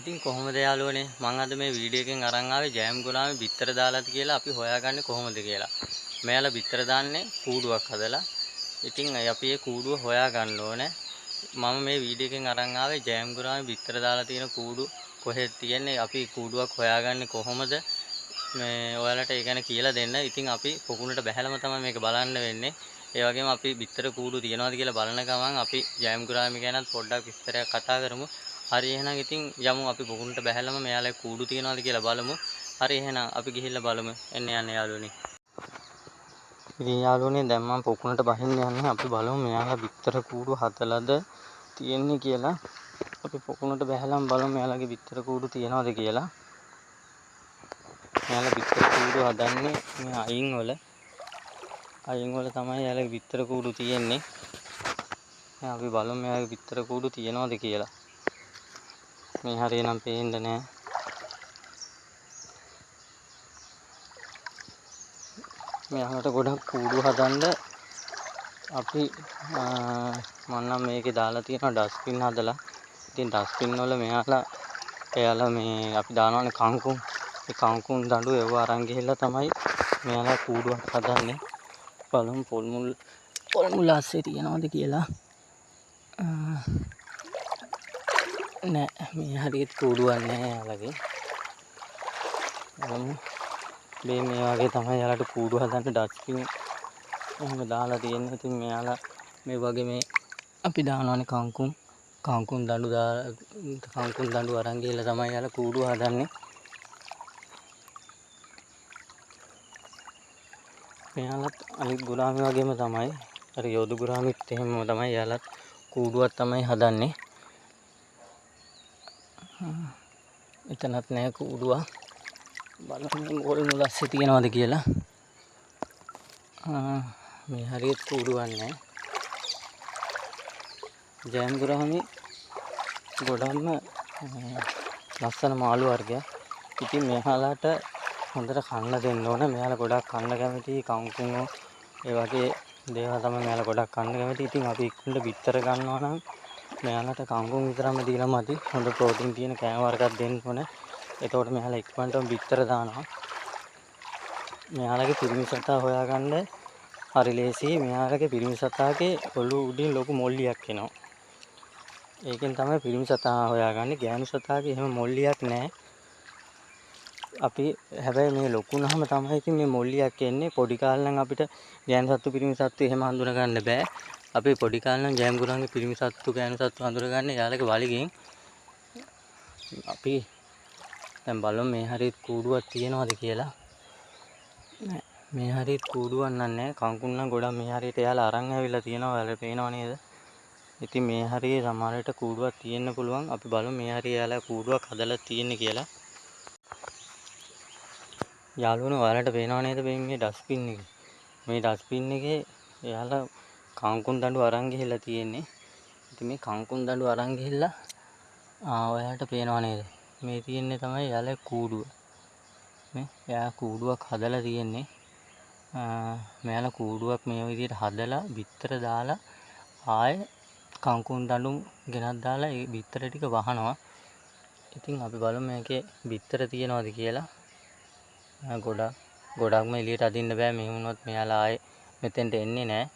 ඉතින් කොහොමද යාළුවනේ මම අද මේ වීඩියෝ එකෙන් අරන් ආවේ ජෑම් ගුරාමේ බිත්තර දාලාද කියලා අපි හොයාගන්නේ කොහොමද කියලා. මෙයාලා බිත්තර දාන්නේ කූඩුවක් හදලා. ඉතින් අපි මේ කූඩුව හොයාගන්න ඕනේ. මම මේ වීඩියෝ එකෙන් අරන් ආවේ ජෑම් ගුරාමේ බිත්තර දාලා තියෙන කූඩු කොහෙද තියෙන්නේ අපි කූඩුවක් හොයාගන්නේ කොහොමද මේ ඔයාලට ඒ ගැන කියලා දෙන්න. ඉතින් අපි පොකුණට බැහැලම තමයි මේක බලන්න වෙන්නේ. ඒ වගේම අපි බිත්තර කූඩු තියනවාද කියලා බලන ගමන් අපි ජෑම් ගුරාමේ ගැනත් පොඩ්ඩක් විස්තරයක් කතා කරමු. හරි එහෙනම් ඉතින් යමු අපි පොකුණට බැහැලම මෙයාලා කූඩු තියනවාද කියලා බලමු. හරි එහෙනම් අපි ගිහිල්ලා බලමු. එන්න යන්න යාළුවනේ. ඉතින් යාළුවනේ දැන් මම පොකුණට බහින්න යන්නේ. අපි බලමු මෙයාලා බිත්තර කූඩු හදලාද තියෙන්නේ කියලා. අපි පොකුණට බැහැලම බලමු මෙයාලගේ බිත්තර කූඩු තියනවාද කියලා. මෙයාලා බිත්තර කූඩු හදන්නේ මේ අයින් වල තමයි යාළුවගේ බිත්තර කූඩු තියෙන්නේ. දැන් අපි බලමු මෙයාලගේ බිත්තර කූඩු තියනවාද කියලා. මේ හරියනම් පේන්නේ නැහැ. මෙයාලට ගොඩක් කූඩු හදන්න අපි මම නම් මේකේ දාලා තියෙනවා ඩස්බින් හදලා. ඉතින් ඩස්බින් වල එයාලා මේ අපි දානවානේ කංකුම්. ඒ කංකුම් දඬු ඒව අරන් ගිහිල්ලා තමයි මෙයාලා කූඩුවක් හදන්නේ. බලමු පොල් මුල් ආස්සේ තියනවාද කියලා. නෑ මේ හරියට කූඩුවක් නෑ යාළුවගේ. බලමු මේ වගේ තමයි යාළුවට කූඩු හදන්න ඩස්බින් එහෙම දාලා තියෙන්නේ. ඉතින් මෙයාලා මේ වගේ මේ අපි දානවානේ කංකුම් දඬු අරන් ගිහලා තමයි යාළුවා කූඩුව හදන්නේ. මෙයාලත් අනිත් ගුරාමි වගේම තමයි අර යොදු ගුරාමිත් එහෙම තමයි යාළුවත් කූඩුවක් තමයි හදන්නේ. එතනත් නෑ කූඩුවක්. බලමු මොල් මුලස්සේ තියනවාද කියලා. මේ හරියට කූඩුවක් නෑ. ජෑම් ගුරාමි ගොඩක්ම ලස්සන මාළු වර්ගයක්. ඉතින් මෙයාලාට හොඳට කන්න දෙන්න ඕන. මෙයාලා ගොඩක් කන්න කැමති කංකුම් ඒ වගේ දේවල් තමයි මෙයාලා ගොඩක් කන්න කැමති. ඉතින් අපි ඉක්මනට බිත්තර ගන්නවා නම් මෙයාලට කංකුම් විතරම දීලා මදි. හොඳ ප්‍රෝටීන් තියෙන කෑම වර්ගයක් දෙන්න ඕනේ. එතකොට මෙයාලා ඉක්මනටම බිත්තර දානවා. මෙයාලගේ පිරිමි සතා හොයාගන්න හරි ලේසියි. මෙයාලගේ පිරිමි සතාගේ ඔළුව උඩින් ලොකු මොල්ලියක් එනවා. ඒකෙන් තමයි පිරිමි සතා හොයාගන්නේ. ගෑනු සතාගේ එහෙම මොල්ලියක් නැහැ. අපි හැබැයි මේ ලොකු වුණාම තමයි ඉතින් මේ මොල්ලියක් එන්නේ. පොඩි කාලේ නම් අපිට ගෑනු සත්තු පිරිමි සත්තු එහෙම හඳුනා ගන්න බෑ. අපි පොඩි කාලේ නම් ජෑම් ගුරාන්ගේ පිරිමි සත්තු ගෑනු සත්තු හඳුනගන්නේ යාළුවගේ වලිගෙන්. අපි දැන් බලමු මේ හරියට කූඩුවක් තියනවාද කියලා. නෑ මේ හරියට කූඩුවක් නෑ. කංකුම් නම් ගොඩක් මේ හරියට එයාලා අරන් ඇවිල්ලා තියෙනවා. ඔයාලට පේනව නේද? ඉතින් මේ හරියේ සමහර විට කූඩුවක් තියෙන්න පුළුවන්. අපි බලමු මේ හරිය එයාලා කූඩුවක් හදලා තියෙන්නේ කියලා. යාළුවනේ ඔයාලට පේනව නේද මේ ඩස්බින් එක. මේ ඩස්බින් එකේ එයාලා කංකුම් දඬු අරන් ගිහිල්ලා තියෙන්නේ. ඉතින් මේ කංකුම් දඬු අරන් ගිහිල්ලා ඔයාලට පේනව නේද? මේ තියෙන්නේ තමයි එයාලා කූඩුව. මේ එයා කූඩුවක් හදලා තියෙන්නේ. මෙයාලා කූඩුවක් මේ විදිහට හදලා බිත්තර දාලා ආයේ කංකුම් දඬු ගෙනත් දාලා ඒ බිත්තර ටික වහනවා. ඉතින් අපි බලමු මේකේ බිත්තර තියනවාද කියලා. ගොඩක්ම එළියට අදින්න බෑ. මෙහෙම වුණොත් මෙයාලා ආයේ මෙතෙන්ට එන්නේ නැහැ.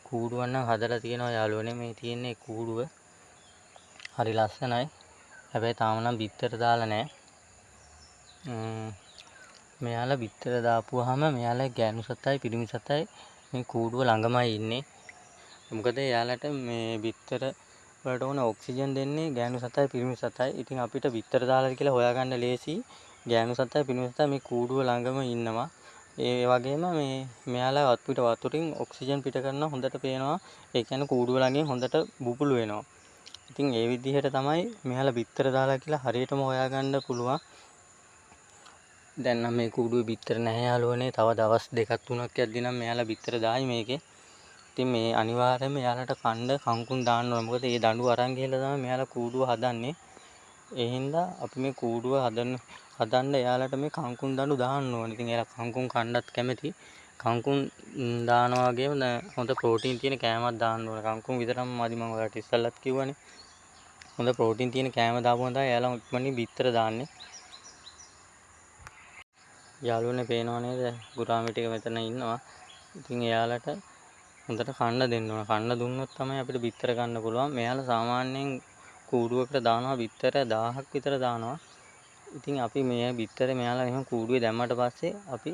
කූඩුවක් නම් හදලා තියෙනවා යාළුවනේ. මේ තියෙන්නේ කූඩුව. හරි ලස්සනයි. හැබැයි තාම නම් බිත්තර දාලා නැහැ. මෙයාලා බිත්තර දාපුවාම මෙයාලා ගෑනු සතයි පිරිමි සතයි මේ කූඩුව ළඟමයි ඉන්නේ. මොකද එයාලට මේ බිත්තර වලට ඕන ඔක්සිජන් දෙන්නේ ගෑනු සතයි පිරිමි සතයි. ඉතින් අපිට බිත්තර දාලාද කියලා හොයාගන්න ලේසි. ගෑනු සතයි පිරිමි සතයි මේ කූඩුව ළඟම ඉන්නවා. ඒ වගේම මෙයාලා වතුරින් ඔක්සිජන් පිට කරන හොඳට පේනවා. ඒ කියන්නේ කූඩුව ළඟින් හොඳට බුබුලු වෙනවා. ඉතින් ඒ විදිහට තමයි මෙයාලා බිත්තර දාලා කියලා හරියටම හොයාගන්න පුළුවන්. දැන් නම් මේ කූඩුවේ බිත්තර නැහැ යාළුවනේ. තව දවස් 2ක් 3ක් යද්දි නම් මෙයාලා බිත්තර දායි මේකේ. ඉතින් මේ අනිවාර්යයෙන්ම එයාලට කන්න කංකුම් දාන්න ඕන. මොකද මේ දඬුව අරන් ගිහලා තමයි මෙයාලා කූඩුව හදන්නේ. ඒ හින්දා අපි මේ කූඩුව හදන්න එයාලට මේ කංකුම් දඬු දාන්න ඕන. ඉතින් එයාලා කංකුම් කන්නත් කැමති. කංකුම් දානවා වගේම හොඳ ප්‍රෝටීන් තියෙන කෑමක් දාන්න ඕන. කංකුම් විතරම මදි මම ඔයාලට ඉස්සෙල්ලත් කිව්වනේ. හොඳ ප්‍රෝටීන් තියෙන කෑම දාපුවම තමයි එයාලා ඉක්මනින් බිත්තර දාන්නේ. යාළුවනේ පේනව නේද? ගුරාමි ටික මෙතන ඉන්නවා. ඉතින් එයාලට හොඳට කන්න දෙන්න ඕන. කන්න දුන්නොත් තමයි අපිට බිත්තර ගන්න පුළුවන්. මෙයාලා සාමාන්‍යයෙන් කූඩුවකට දානවා බිත්තර 1000ක් විතර දානවා. ඉතින් අපි මේ බිත්තර මෙයාලා එහෙම කූඩුවේ දැම්මට පස්සේ අපි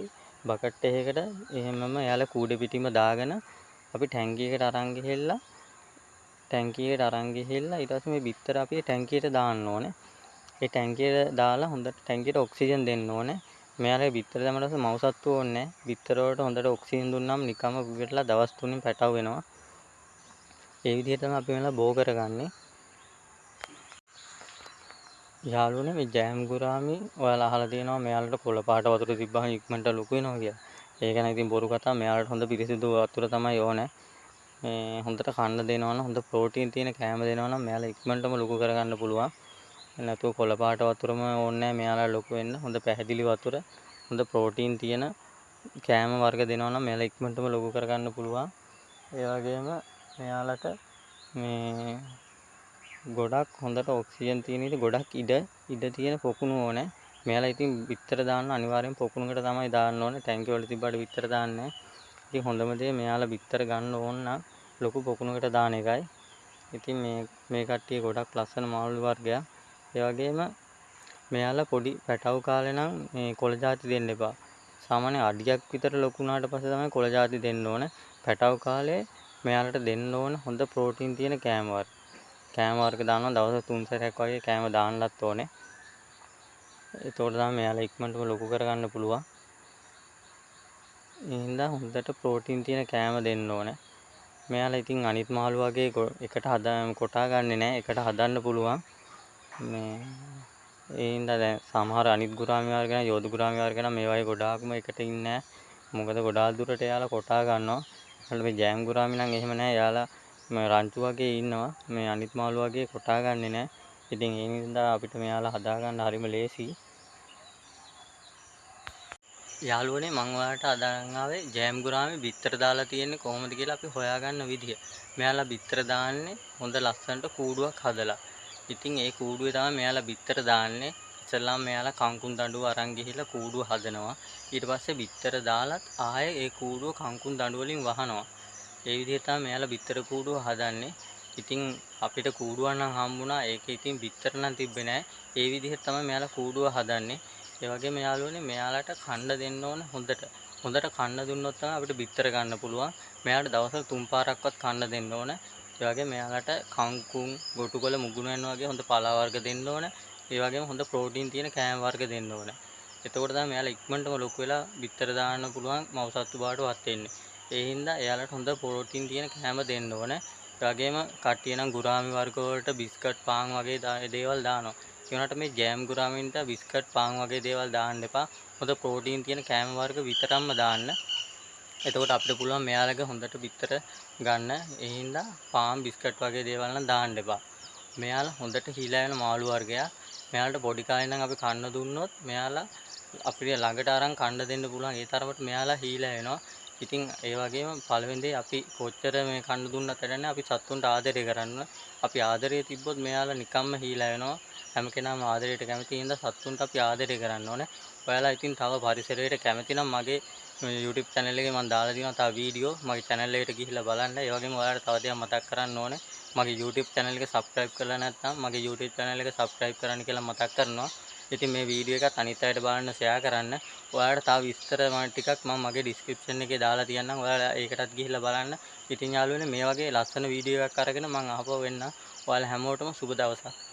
බකට් එකකට එහෙමම එයාලා කූඩේ පිටින්ම දාගෙන අපි ටැංකියකට අරන් ගිහිල්ලා ඊට පස්සේ මේ බිත්තර අපි ටැංකියට දාන්න ඕනේ. ඒ ටැංකියට දාලා හොඳට ටැංකියට ඔක්සිජන් දෙන්න ඕනේ. මෙයාලා බිත්තර දැම්මට පස්සේ මවුසත්තු ඕනේ නැහැ. බිත්තර වලට හොඳට ඔක්සිජන් දුන්නාම නිකම්ම පිටලා දවස් 3කින් පැටව වෙනවා. ඒ විදිහට තමයි අපි මෙලා බෝ කරගන්නේ. යාළුවනේ මේ ජෑම් ගුරාමි ඔයාලා අහලා තියෙනවා මෙයාලට කොළ පාට වතුර තිබ්බහම ඉක්මනට ලොකු වෙනවා කියලා. ඒක නම් ඉතින් බොරු කතා. මෙයාලට හොඳ පිරිසිදු වතුර තමයි ඕනේ. මේ හොඳට කන්න දෙනවා නම් හොඳ ප්‍රෝටීන් තියෙන කෑම දෙනවා නම් මෙයාලා ඉක්මනටම ලොකු කරගන්න පුළුවන්. නැතුව කොළ පාට වතුරම ඕනේ නැහැ මෙයාලා ලොකු වෙන්න. හොඳ පැහැදිලි වතුර, හොඳ ප්‍රෝටීන් තියෙන කෑම වර්ග දෙනවා නම් මෙයාලා ඉක්මනටම ලොකු කරගන්න පුළුවන්. ඒ වගේම මෙයාලට මේ ගොඩක් හොඳට ඔක්සිජන් තියෙන ඉතින් ගොඩක් ඉඩ තියෙන පොකුණු ඕනේ. මෙයාලා ඉතින් බිත්තර දාන්න අනිවාර්යෙන් පොකුණකට තමයි දාන්න ඕනේ. ටැංකිය වල තිබ්බට බිත්තර දාන්නේ නැහැ. ඉතින් හොඳම දේ මෙයාලා බිත්තර ගන්න ඕන නම් ලොකු පොකුණකට දාන එකයි. ඉතින් මේ කට්ටිය ගොඩක් ලස්සන මාළු වර්ගයක්. ඒ වගේම මෙයාලා පොඩි පැටවු කාලේ නම් මේ කොළ ಜಾති දෙන්න එපා. සාමාන්‍ය අඩියක් විතර ලොකු වුණාට පස්සේ තමයි කොළ ಜಾති දෙන්න ඕනේ. පැටවු කාලේ මෙයාලට දෙන්න ඕන හොඳ ප්‍රෝටීන් තියෙන කෑම වර්ග. කෑම වර්ග දානවා දවස් 3 සැරයක් වගේ කෑම දාන්නත් ඕනේ. එතකොට තමයි මෙයාලා ඉක්මනටම ලොකු කරගන්න පුළුවන්. ඒ හින්දා හොඳට ප්‍රෝටීන් තියෙන කෑම දෙන්න ඕනේ. මෙයාලා ඉතින් අනිත් මාළු වගේ එකට කොටා ගන්නෙ නැහැ. එකට හදන්න පුළුවන්. මේ ඒ හින්දා දැන් සමහර අනිත් ගුරාමි වර්ග ගැන යෝධ ගුරාමි වර්ග ගැන මේ වගේ ගොඩාක්ම එකට ඉන්නේ නැහැ. මොකද ගොඩාක් දුරට එයාලා කොටා ගන්නවා. මේ ජෑම් ගුරාමි නම් එහෙම නැහැ. එයාලා මේ රංචු වගේ ඉන්නවා. මේ අනිත් මාළු වගේ කොටා ගන්නෙ නැහැ. ඉතින් ඒ හින්දා අපිට මෙයාලා හදාගන්න හරිම ලේසි. යාළුවනේ මම ඔයාලට අදන් ආවේ ජෑම් ගුරාමි බිත්තර දාලා තියෙන්නේ කොහොමද කියලා අපි හොයාගන්න විදිය. මෙයාලා බිත්තර දාන්නේ හොඳ ලස්සනට කූඩුවක් හදලා. ඉතින් ඒ කූඩුවේ තමයි මෙයාලා බිත්තර දාන්නේ. ඉස්සෙල්ලාම මෙයාලා කංකුන් දඬුව අරන් ගිහිල්ලා කූඩුව හදනවා. ඊට පස්සේ බිත්තර දාලත් ආයේ ඒ කූඩුව කංකුන් දඬු වලින් වහනවා. ඒ විදිහට තමයි මෙයාලා බිත්තර කූඩුව හදන්නේ. ඉතින් අපිට කූඩුවක් නම් හම්බුණා. ඒකේ ඉතින් බිත්තර නම් තිබ්බේ නැහැ. ඒ විදිහට තමයි මෙයාලා කූඩුව හදන්නේ. ඒ වගේම යාළුවනේ මෙයාලට කන්න දෙන්න ඕන හොඳට. හොඳට කන්න දුන්නොත් තමයි අපිට බිත්තර ගන්න පුළුවන්. මෙයාලට දවසට 3 පාරක්වත් කන්න දෙන්න ඕන. ඒ වගේම මෙයාලට කංකුන්, ගොටුකොළ, මුගුණන් වගේ හොඳ පලා වර්ග දෙන්න ඕන. ඒ වගේම හොඳ ප්‍රෝටීන් තියෙන කෑම වර්ග දෙන්න ඕන. එතකොට තමයි මෙයාලා ඉක්මනටම ලොකු වෙලා බිත්තර දාන්න පුළුවන් මවුසත්තු බාටවත් වෙන්නේ. ඒ හින්දා එයාලට හොඳ ප්‍රෝටීන් තියෙන කෑම දෙන්න ඕන. ඒ වගේම කට්ටිය නම් ගුරාමි වර්ග වලට බිස්කට් පාන් වගේ දේවල් දානවා. ඒ වුණාට මේ ජෑම් ගුරාමින්ට බිස්කට් පාන් වගේ දේවල් දාන්න එපා. හොඳ ප්‍රෝටීන් තියෙන කෑම වර්ග විතරක්ම දාන්න. එතකොට අපිට පුළුවන් මෙයාලගේ හොඳට බිත්තර ගන්න. ඒ හින්දා පාන් බිස්කට් වගේ දේවල් නම් දාන්න එපා. මෙයාලා හොඳට හීලා වෙන මාළු වර්ගයක්. මෙයාලට පොඩි කාලේ නම් අපි කන්න දුන්නොත් මෙයාලා අපිට ළඟට අරන් කන්න දෙන්න පුළුවන්. ඒ තරමට මෙයාලා හීලා වෙනවා. ඉතින් ඒ වගේම පළවෙනි දේ අපි කොච්චර මේ කන්න දුන්නත් වැඩන්නේ අපි සතුන්ට ආදරය කරන්න. අපි ආදරය තිබ්බොත් මෙයාලා නිකම්ම හීලා වෙනවා. හැම කෙනාම ආදරයට කැමති හින්දා සතුන්ට අපි ආදරය කරන්න ඕනේ. ඔයාලා ඉතින් තව පරිසරයට කැමති නම් මගේ YouTube channel එකේ මම දාලා තියෙනවා තව වීඩියෝ. මගේ channel එකට ගිහිල්ලා බලන්න. ඒ වගේම ඔයාලට තව දෙයක් මතක් කරන්න ඕනේ. මගේ YouTube channel එක subscribe කරලා නැත්නම් මගේ YouTube channel එක subscribe කරන්න කියලා මතක් කරනවා. ඉතින් මේ වීඩියෝ එකත් අනිත් අයට බලන්න share කරන්න. ඔයාලට තව විස්තර ටිකක් මම මගේ description එකේ දාලා තියන්නම්. ඔයාලා ඒකටත් ගිහිල්ලා බලන්න. ඉතින් යාළුවනේ මේ වගේ ලස්සන වීඩියෝ එකක් අරගෙන මම ආපහු එන්නම්. ඔයාලා හැමෝටම සුබ දවසක්.